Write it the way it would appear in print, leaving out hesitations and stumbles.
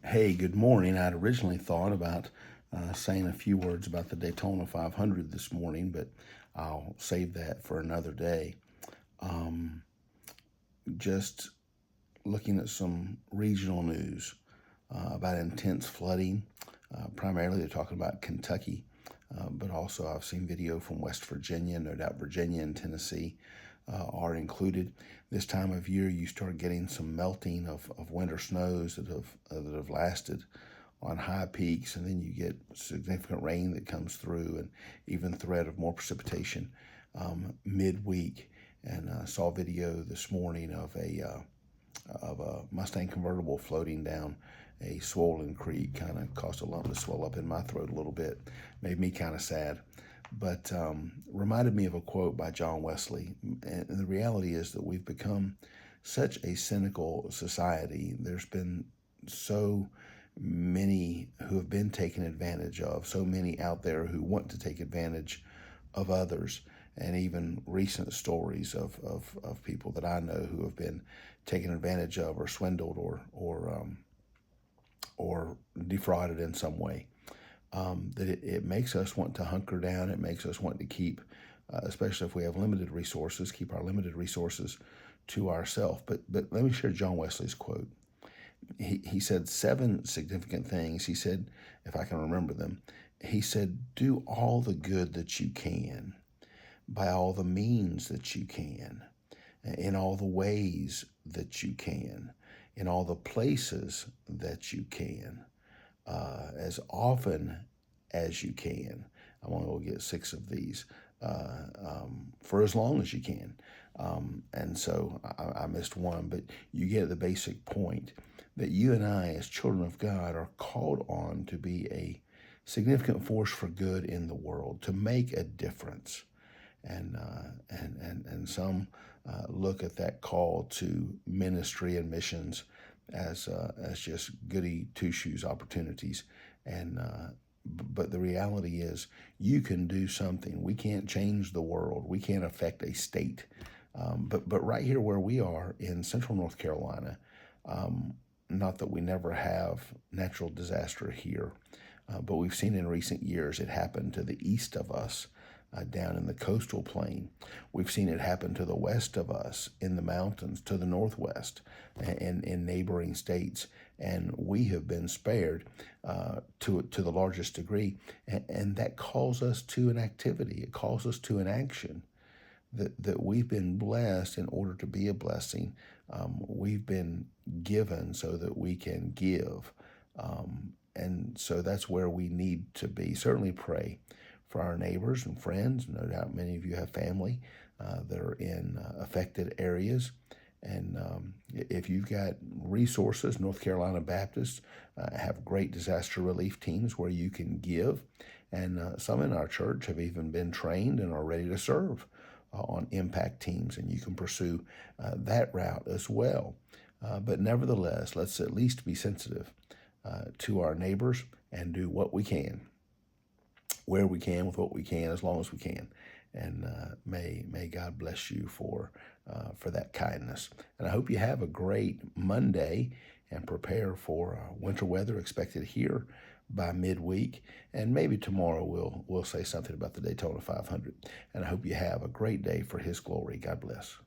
Hey, good morning. I'd originally thought about saying a few words about the Daytona 500 this morning, but I'll save that for another day. Um, just looking at some regional news about intense flooding. Primarily, they're talking about Kentucky, but also I've seen video from West Virginia. No doubt Virginia and Tennessee are included. This time of year, you start getting some melting of winter snows that have lasted on high peaks, and then you get significant rain that comes through, and even threat of more precipitation midweek. And saw video this morning of a Mustang convertible floating down a swollen creek. Kind of caused a lump to swell up in my throat a little bit. Made me kind of sad, but reminded me of a quote by John Wesley. And the reality is that we've become such a cynical society. There's been so many who have been taken advantage of, so many out there who want to take advantage of others, and even recent stories of people that I know who have been taken advantage of or swindled or defrauded in some way. That it makes us want to hunker down. It makes us want to keep, especially if we have limited resources, keep our limited resources to ourselves. But let me share John Wesley's quote. He said seven significant things. He said, if I can remember them, he said, do all the good that you can by all the means that you can, in all the ways that you can, in all the places that you can, as often as you can. I'm going to go get six of these for as long as you can. And so I missed one, but you get the basic point that you and I, as children of God, are called on to be a significant force for good in the world, to make a difference. And some look at that call to ministry and missions as just goody two shoes opportunities, and but the reality is you can do something. We can't change the world. We can't affect a state, but right here where we are in Central North Carolina. Not that we never have natural disaster here, but we've seen in recent years it happen to the east of us, down in the coastal plain. We've seen it happen to the west of us, in the mountains, to the northwest, and in neighboring states. And we have been spared to the largest degree. And that calls us to an activity. It calls us to an action. That we've been blessed in order to be a blessing. We've been given so that we can give. And so that's where we need to be. Certainly pray for our neighbors and friends. No doubt many of you have family that are in affected areas. And if you've got resources, North Carolina Baptists have great disaster relief teams where you can give. And some in our church have even been trained and are ready to serve on impact teams, and you can pursue that route as well. But nevertheless, let's at least be sensitive to our neighbors and do what we can, where we can, with what we can, as long as we can. And may God bless you for that kindness. And I hope you have a great Monday and prepare for winter weather expected here by midweek. And maybe tomorrow we'll say something about the Daytona 500. And I hope you have a great day for His glory. God bless.